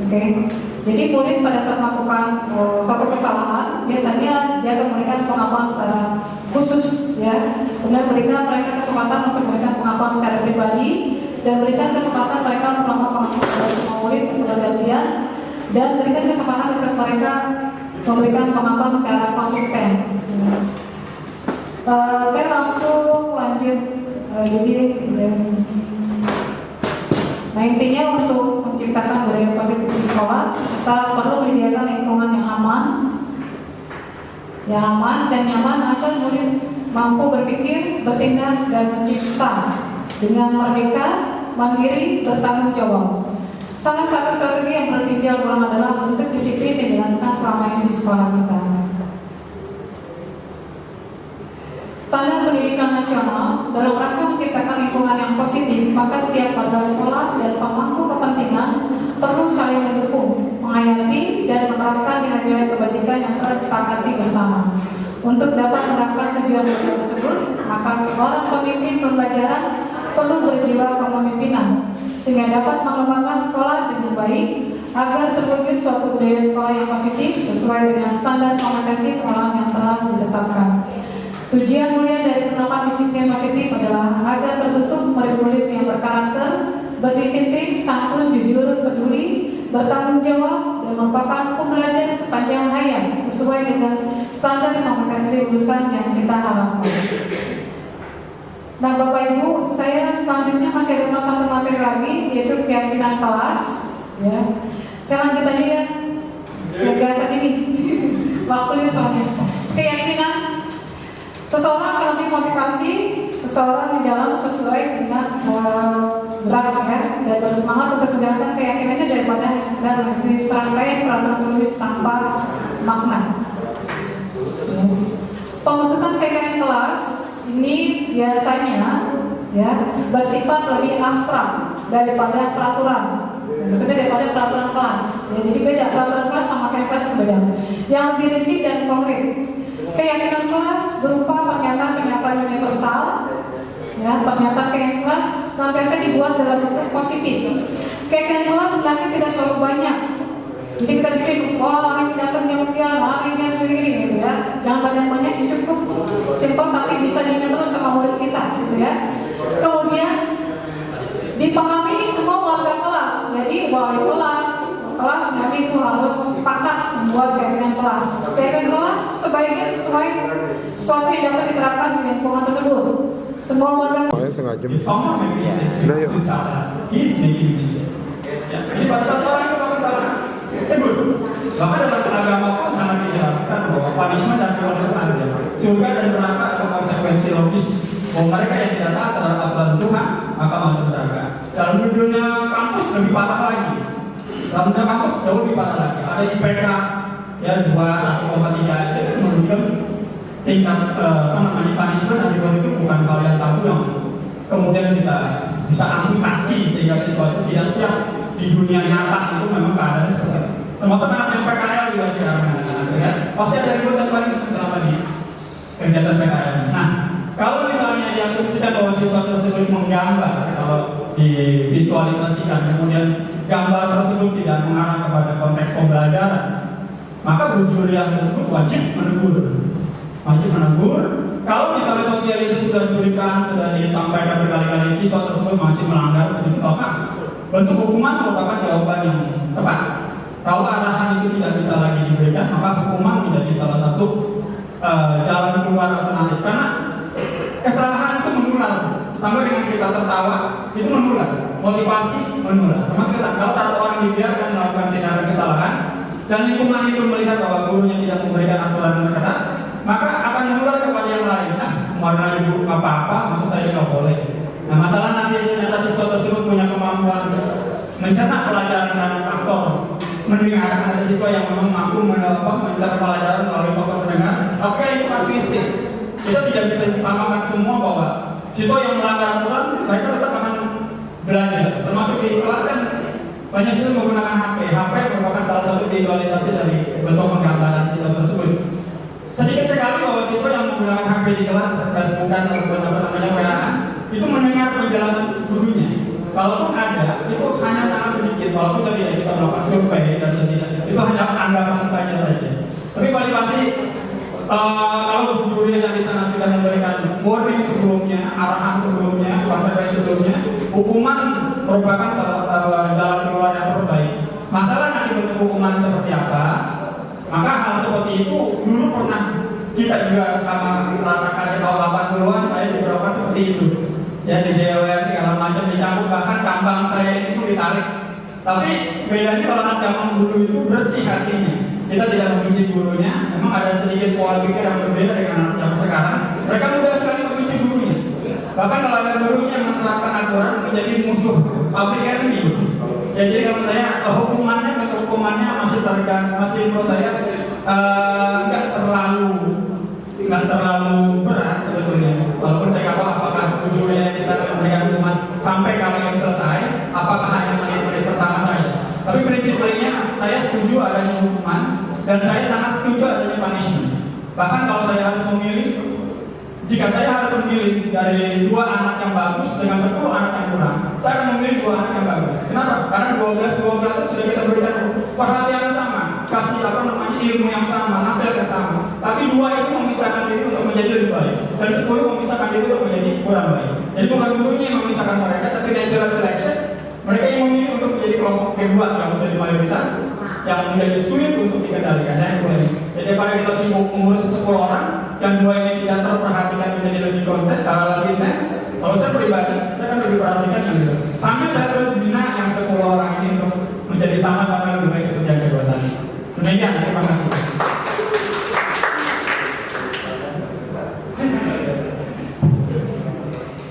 Oke. Jadi murid pada saat melakukan suatu kesalahan, biasanya dia akan memberikan pengakuan secara khusus, ya. Kemudian berikan mereka kesempatan untuk memberikan pengakuan secara pribadi dan berikan kesempatan mereka untuk melakukan pengakuan kepada semua murid untuk bergantian dan berikan kesempatan untuk mereka memberikan pengakuan secara konsisten. Saya langsung lanjut. Nah intinya untuk menciptakan budaya positif di sekolah, kita perlu menyediakan lingkungan yang aman dan nyaman agar murid mampu berpikir, bertindak dan mencipta dengan merdeka, mandiri, bertanggung jawab. Salah satu strategi yang bertinjau ulang adalah bentuk disiplin yang dilakukan selama ini di sekolah kita. Standar pendidikan nasional dalam rangka menciptakan lingkungan yang positif, maka setiap warga sekolah dan pemangku kepentingan perlu saling mendukung, menghayati dan menerapkan nilai-nilai kebajikan yang telah disepakati bersama. Untuk dapat menerapkan tujuan tersebut, maka seorang pemimpin pembelajaran perlu berjiwa kepemimpinan sehingga dapat mengembangkan sekolah dengan baik agar terwujud suatu budaya sekolah yang positif sesuai dengan standar kompetensi sekolah yang telah ditetapkan. Tujuan mulia dari penerapan disiplin positif adalah agar terbentuk murid-murid yang berkarakter, berdisiplin, santun, jujur, peduli, bertanggung jawab, dan merupakan pembelajar sepanjang hayat sesuai dengan standar kompetensi lulusan yang kita harapkan. Nah Bapak Ibu, saya selanjutnya masih ada satu materi lagi, yaitu keyakinan kelas. Ya, saya lanjut aja ya. Sehingga saat ini waktunya soalnya keyakinan. Seseorang akan lebih motivasi seseorang di dalam sesuai dengan gerak ya, dan bersemangat untuk menjalankan keyakinannya daripada hanya sekedar mengikuti serangkaian peraturan tulis tanpa makna. Pembentukan keyakinan kelas ini biasanya ya bersifat lebih abstrak daripada peraturan. Maksudnya daripada peraturan kelas. Ya, jadi beda peraturan kelas sama keyakinan kelas beda. Yang lebih rinci dan konkret. Keyakinan kelas berupa pernyataan-pernyataan universal Ya, pernyataan KKN kelas senantiasa dibuat dalam bentuk positif. KKN kelas sebenarnya tidak terlalu banyak. Jadi kita bikin, hari ini datang jam sekian, hari ini segini, gitu ya. Jangan banyak-banyak, cukup simpel tapi bisa diingat terus sama murid kita, gitu ya. Kemudian dipahami semua warga kelas. Jadi wali kelas nanti itu harus sepakat membuat KKN kelas. KKN kelas sebaiknya sesuai sesuatu yang dapat diterapkan di lingkungan tersebut. Semua warga. If someone make mistakes, Nah, yuk. he's making mistake. Ya, jadi pada saat orang itu melakukan kesalahan, tegur. Bahkan dalam agama pun sangat dijelaskan bahwa punishment dan reward itu ada. Surga dan neraka ada konsekuensi logis. Bahwa mereka yang tidak taat terhadap aturan Tuhan maka masuk neraka. Dalam dunia kampus lebih parah lagi. Dalam dunia kampus jauh lebih parah lagi. Ada IPK ya 2, 1,3 itu menunjukkan tingkat punishment dan reward itu bukan hal yang tabu yang kemudian kita bisa amputasi sehingga siswa itu tidak siap di dunia nyata. Itu memang keadaan seperti itu. Termasuk anak PKL juga sekarang ya. Pasti ada reward dan punishment selama di kegiatan PKL. Nah, kalau misalnya diasumsikan bahwa siswa tersebut menggambar, kalau divisualisasikan, kemudian gambar tersebut tidak mengarah kepada konteks pembelajaran, maka guru kuliah tersebut wajib menegur. Kalau misalnya sosialisasi sudah diberikan, sudah disampaikan berkali-kali, siswa tersebut masih melanggar, maka bentuk hukuman merupakan jawaban yang tepat. Kalau arahan itu tidak bisa lagi diberikan, maka hukuman menjadi salah satu jalan keluar alternatif. Karena kesalahan itu menular, sampai dengan kita tertawa itu menular, motivasi menular. Termasuk kalau satu orang dibiarkan melakukan tindakan kesalahan dan lingkungan itu melihat bahwa gurunya tidak memberikan aturan yang ketat, maka akan menular kepada yang lain. Nah, warna ibu apa-apa, maksud saya nggak boleh. Nah, masalah nanti ternyata siswa tersebut punya kemampuan mencerna pelajaran dan faktor mendengar. Ada siswa yang memang mampu mencerna pelajaran melalui faktor mendengar, tapi kan itu kasuistik. Kita tidak bisa disamakan semua bahwa siswa yang melanggar aturan mereka tetap akan belajar. Termasuk di kelas kan banyak siswa menggunakan HP merupakan salah satu visualisasi dari bentuk penggambaran siswa tersebut. Sedikit sekali bahwa siswa yang menggunakan HP di kelas, Facebookan ataupun WA, itu mendengar penjelasan gurunya. Kalaupun ada, itu hanya sangat sedikit. Walaupun saya tidak bisa melakukan survei dan sebagainya, itu hanya anggapan saja. Tapi kualifikasi kalau guru yang di sana sudah memberikan warning sebelumnya, arahan sebelumnya, konsekuensi sebelumnya, hukuman merupakan jalan keluar yang terbaik. Masalah nanti bentuk hukuman seperti apa? Maka hal seperti itu dulu pernah kita juga sama merasakan di tahun 80-an saya diberlakukan seperti itu. Ya di JWR segala macam dicambuk, bahkan cambang saya itu ditarik. Tapi bedanya kalau anak zaman dulu itu bersih hatinya. Kita tidak membenci gurunya, memang ada sedikit pola pikir yang berbeda dengan anak zaman sekarang. Mereka mudah sekali membenci gurunya. Bahkan kalau ada gurunya yang menerapkan aturan menjadi musuh public enemy. Ya jadi kalau saya hukumannya masih menurut saya nggak terlalu berat sebetulnya. Walaupun saya nggak tahu apakah gurunya di sana memberikan hukuman sampai kalian selesai, apakah hanya menit-menit pertama saja. Tapi prinsipnya saya setuju adanya hukuman dan saya sangat setuju adanya punishment. Bahkan kalau saya harus memilih, jika saya harus memilih dari 2 anak yang bagus dengan 10 anak yang kurang, saya akan memilih 2 anak yang bagus. Kenapa? Karena 12 sudah kita berikan perhatian yang sama, kasih ilmu yang sama, nasihat yang sama. Tapi 2 itu memisahkan diri untuk menjadi lebih baik, dan 10 memisahkan diri untuk menjadi kurang baik. Jadi bukan gurunya yang memisahkan mereka, tapi natural selection. Mereka yang memilih untuk menjadi kelompok kedua yang menjadi mayoritas, yang menjadi sulit untuk dikendalikan dan mulai. Jadi pada kita sibuk mengurus 10 orang, yang 2 ini tidak terperhatikan menjadi lebih lebih intens. Kalau saya pribadi, saya akan lebih perhatikan yang itu. Sambil saya terus bina yang 10 orang ini untuk menjadi sama-sama lebih baik seperti yang kedua tadi. Demikian, terima kasih.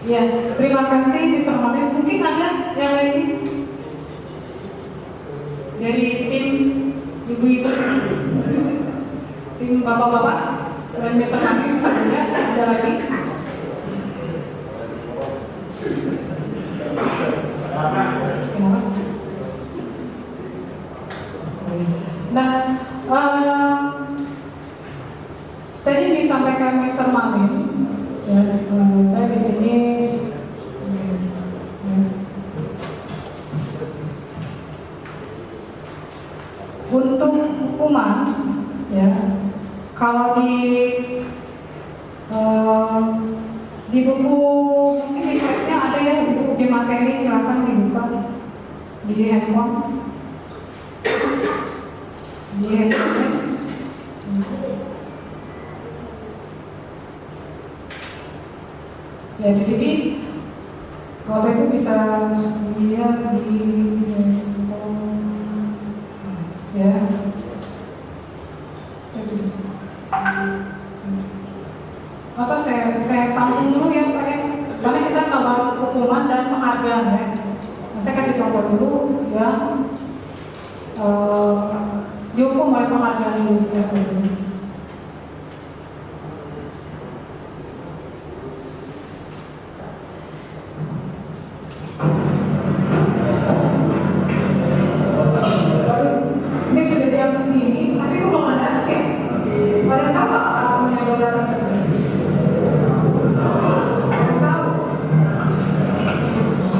Ya, terima kasih Mr. Martin. Mungkin ada yang lain dari tim ibu-ibu, tim bapak-bapak, selain Mr. Martin, ada lagi? Nah, tadi disampaikan Mr. Martin, ya, saya di sini Di buku mungkin di slide-nya ada ya, di materi silakan dibuka di handphone. Di handphone. Ya di sini Bapak Ibu bisa lihat di ya. Atau saya tampung dulu ya Pak ya, karena kita akan bahas hukuman dan penghargaan ya. Nah, saya kasih contoh dulu ya, dihukum oleh penghargaan dulu ya. Ini sudah jam segini, tapi kok belum ada ya? Pada tahu apa namanya orang tersebut? Tahu?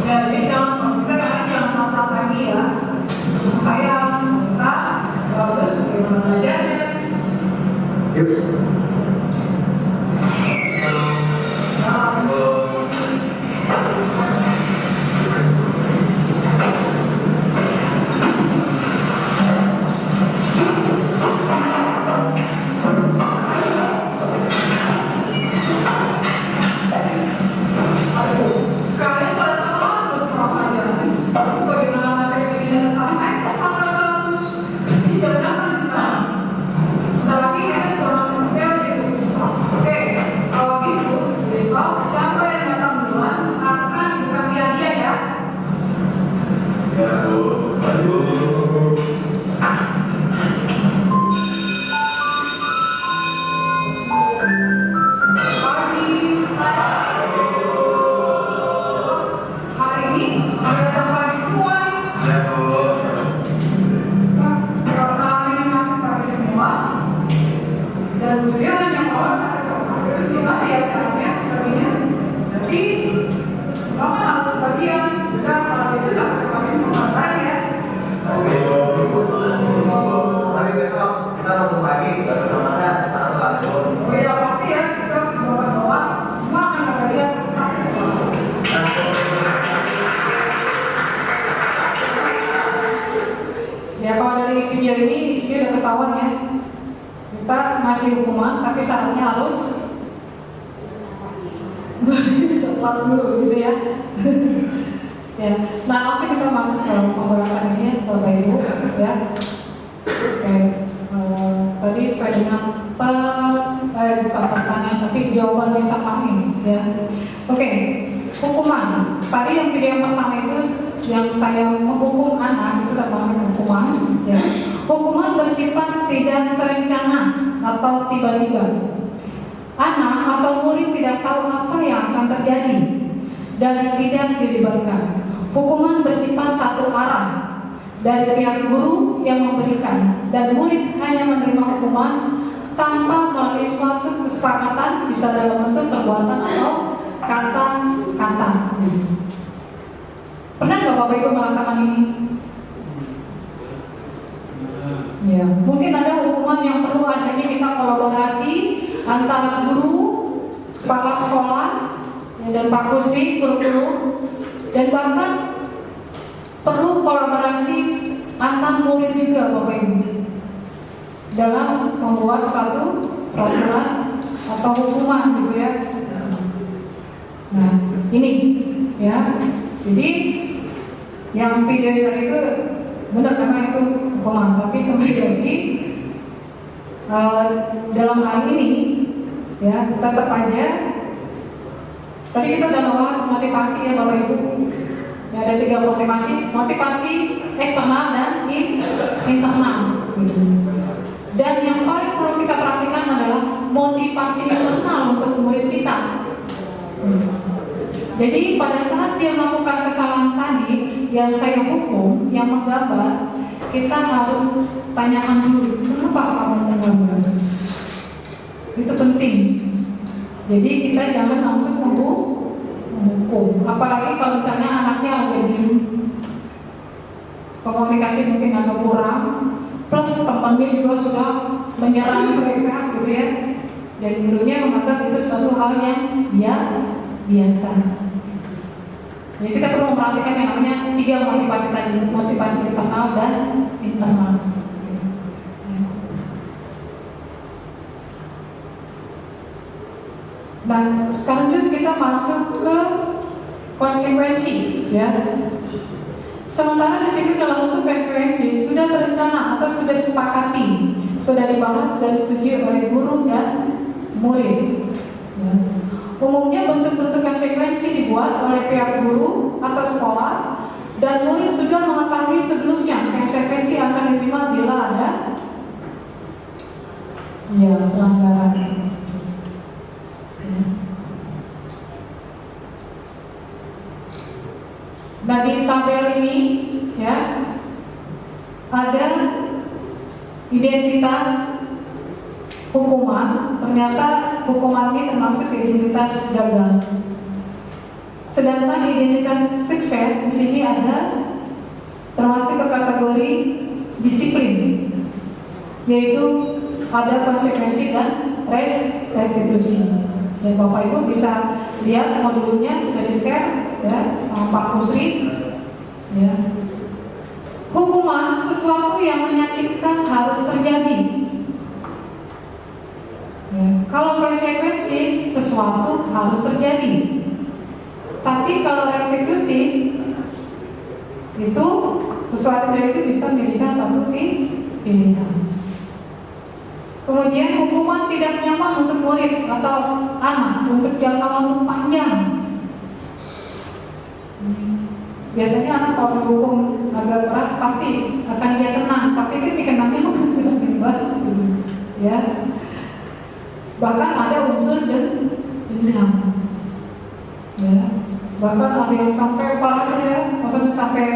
Ya, jadi jangan mantap lagi ya. Saya minta bagus bagaimana belajarnya. Kalian pada tahu terus pelajaran, terus bagaimana materi ini sampai terus dijalankan di sekarang. Sebentar lagi kita sudah masuk periode. Oke, kalau gitu besok siapa yang datang duluan akan dikasih hadiah ya. Ya Bu, aduh. Hari ini ada datang pagi semua nih. Ya Bu. Karena ini masih pagi semua dan beliau hanya bawa satu coklat. Terus gimana ya caranya? Caranya nanti semua kan harus kebagian. Jika kalau itu satu coklat itu makan ya. Oke Bu. Hari besok kita langsung pagi, satu kemana, satu kantor. Oh ya pasti ya, besok bawa semua akan kebagian satu-satu. Ya kalau dari video ini dia udah ketahuan ya, kita masih hukuman tapi syaratnya harus coklat dulu gitu ya. Ya, nah langsung kita masuk ke pembahasan ini Bapak Ibu ya. Oke, tadi sesuai dengan bukan pertanyaan tapi jawaban bisa kami ya. Oke, hukuman. Tadi yang video yang pertama itu yang saya menghukum anak itu termasuk hukuman ya. Hukuman bersifat tidak terencana atau tiba-tiba. Anak atau murid tidak tahu apa yang akan terjadi dan tidak dilibatkan. Hukuman bersifat satu arah dari pihak guru yang memberikan dan murid hanya menerima hukuman tanpa melalui suatu kesepakatan, bisa dalam bentuk perbuatan atau kata-kata. Pernah nggak Bapak Ibu merasakan ini? Ya, mungkin ada hukuman yang perlu adanya kita kolaborasi antara guru, kepala sekolah, dan Pak Kusdi, guru-guru, dan bahkan perlu kolaborasi antar murid juga Bapak Ibu dalam membuat suatu peraturan atau hukuman gitu ya. Nah, ini ya. Jadi yang video tadi itu benar karena itu hukuman, tapi kembali lagi dalam hal ini ya tetap aja tadi kita udah bahas motivasi ya Bapak Ibu. Ya, ada 3 motivasi eksternal dan internal. Dan yang paling perlu kita perhatikan adalah motivasi internal untuk murid kita. Jadi pada saat dia melakukan kesalahan tadi yang saya hukum, yang menggambar, kita harus tanyakan dulu, kenapa kamu menggambar? Itu penting. Jadi kita jangan langsung menghukum. Apalagi kalau misalnya anaknya agak diem, komunikasi mungkin agak kurang, plus temannya juga sudah menyerang mereka, gitu ya. dan gurunya menganggap itu suatu hal yang biasa. Jadi kita perlu memperhatikan yang namanya 3 motivasi tadi, motivasi eksternal dan internal. Dan sekarang kita masuk ke konsekuensi, ya. Sementara di sini dalam bentuk konsekuensi sudah terencana atau sudah disepakati, sudah dibahas dan disetujui oleh guru dan murid. Ya. Umumnya bentuk-bentuk konsekuensi dibuat oleh pihak guru atau sekolah dan murid sudah mengetahui sebelumnya konsekuensi akan diterima bila ada pelanggaran. Nah, di tabel ini ya ada identitas hukuman. Ternyata hukuman ini termasuk identitas gagal. Sedangkan identitas sukses di sini ada termasuk ke kategori disiplin, yaitu ada konsekuensi dan restitusi. Ya, Bapak Ibu bisa lihat modulnya sudah di-share ya sama Pak Kusri. Ya. Hukuman sesuatu yang menyakitkan harus terjadi. Ya. Kalau konsekuensi sesuatu harus terjadi. Tapi kalau restitusi itu sesuatu itu bisa menjadikan satu pilihan. Kemudian hukuman tidak nyaman untuk murid atau anak untuk jangka waktu panjang. Biasanya anak kalau dihukum agak keras pasti akan dia kenang, tapi kan dikenangnya bukan dengan hebat, ya. Bahkan ada unsur dendam, ya. Bahkan ada yang sampai parah ya, maksudnya sampai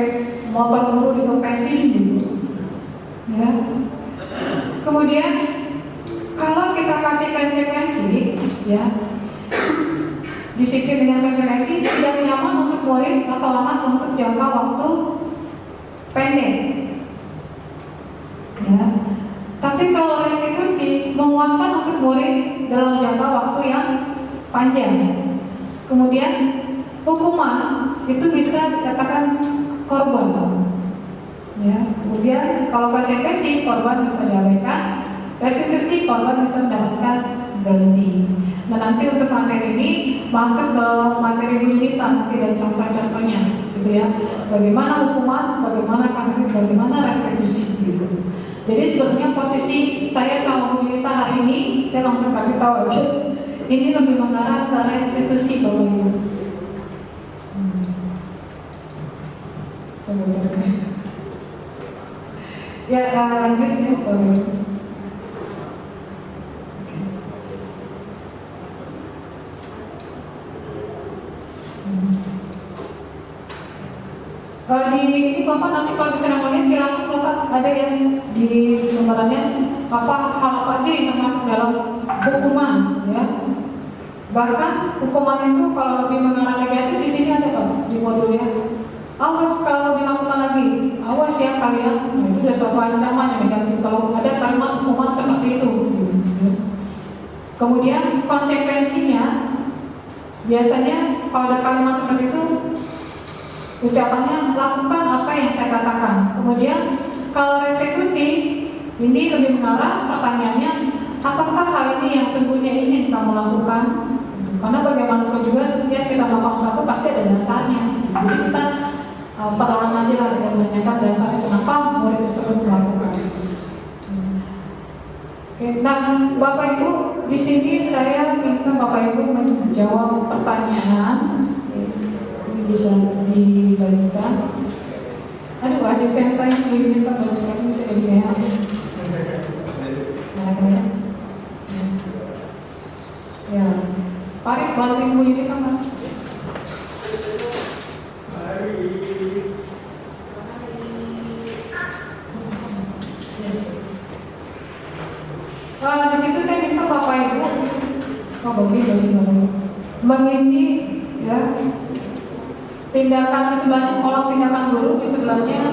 motor dulu dikepesin gitu, ya. Kemudian kalau kita kasih konsekuensi, ya, disiplin dengan konsekuensi tidak nyaman untuk murid atau anak untuk jangka waktu pendek, ya. Tapi kalau restitusi menguatkan untuk murid dalam jangka waktu yang panjang. Kemudian hukuman itu bisa dikatakan korban, ya. Kemudian kalau konsekuensi korban bisa diabaikan. Restitusi korban bisa mendapatkan ganti. Nah, nanti untuk materi ini masuk ke materi unitan nanti dan contoh-contohnya, gitu ya. Bagaimana hukuman, bagaimana konsekuensi, bagaimana restitusi, gitu. Jadi sebenarnya posisi saya sama Bu Yunita hari ini, saya langsung kasih tahu aja. Ini lebih mengarah ke restitusi, Bapak Ibu. Sebetulnya. Ya, lanjut ya, Bapak Ibu. Ini Bapak nanti kalau bisa namanya silakan Bapak, ada yang di sumberannya apa hal apa aja yang termasuk dalam hukuman, ya. Bahkan hukuman itu kalau lebih mengarah negatif di sini ada Pak di modulnya. Awas kalau dilakukan lagi, awas ya kalian. Nah, itu sudah suatu ancaman yang negatif kalau ada kalimat hukuman seperti itu. Ya. Kemudian konsekuensinya biasanya kalau ada kalimat seperti itu ucapannya lakukan apa yang saya katakan. Kemudian kalau restitusi ini lebih mengarah pertanyaannya, apakah hal ini yang sungguhnya ingin kamu lakukan? Karena bagaimanapun juga setiap kita melakukan sesuatu pasti ada dasarnya. Jadi kita perlahan aja lah menanyakan dasarnya kenapa murid tersebut melakukan. Oke, nah Bapak Ibu di sini saya minta Bapak Ibu menjawab pertanyaan. Bisa dibagikan. Aduh, asisten saya begini Pak, baru sekali saya di WA. Ya, Pak Rik, bantuin Bu Yudi Pak. Di situ saya minta Bapak Ibu, mengisi ya. Tindakan di sebelahnya, kolom tindakan guru di sebelahnya,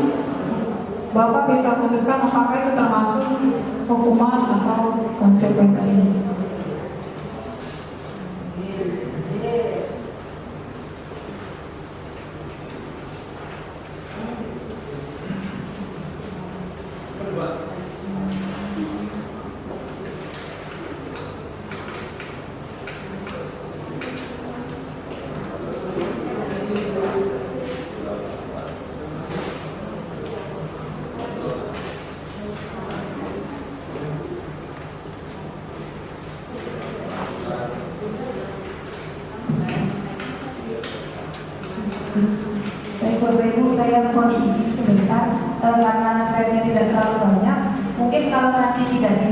Bapak bisa putuskan apakah itu termasuk hukuman atau konsekuensi. Baik Bapak Ibu, saya mohon izin sebentar karena slide-nya tidak terlalu banyak. Mungkin kalau nanti tidak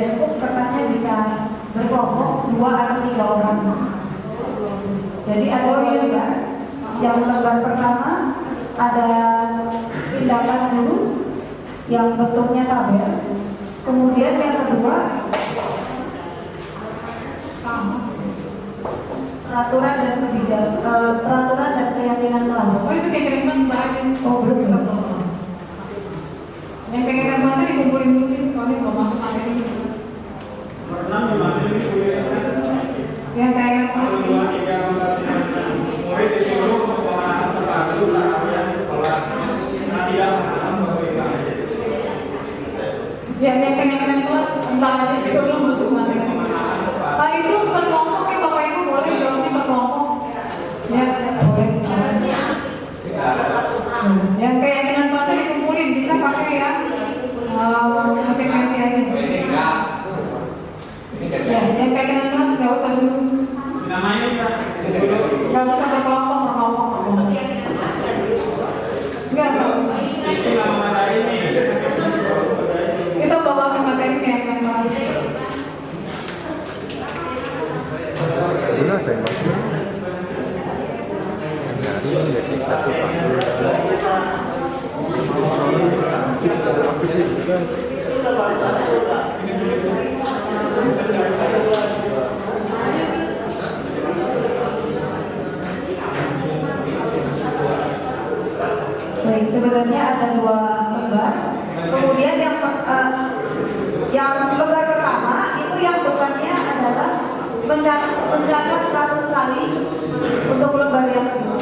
cukup, kertasnya bisa berkelompok 2 atau 3 orang. Jadi ada 2 lembar. Yang lembar pertama ada tindakan guru yang bentuknya tabel. Kemudian yang kedua peraturan dan keyakinan kelas. Oh itu kayak keren mas sebentar aja. Oh belum. Yang kayak keren masnya dikumpulin dulu nih, soalnya belum masuk materi. Yang kayak keren mas. Yang kayak keren kelas, entar aja itu belum masuk materi. Itu per kelompok ya Bapak Ibu boleh jawabnya per kelompok. Ya boleh. Yang keyakinan bahasa dikumpulin bisa pakai ya konsekuensi aja. Ya, yang keyakinan kelas nggak usah dulu. Nggak usah per kelompok. Nggak usah. Kita bawa masuk materi keyakinan kelas. Benar saya masuk. Dari jadi satu Baik, sebenarnya ada 2 lembar. Kemudian yang lembar pertama itu yang depannya adalah mencatat 100 kali untuk lembar yang kedua.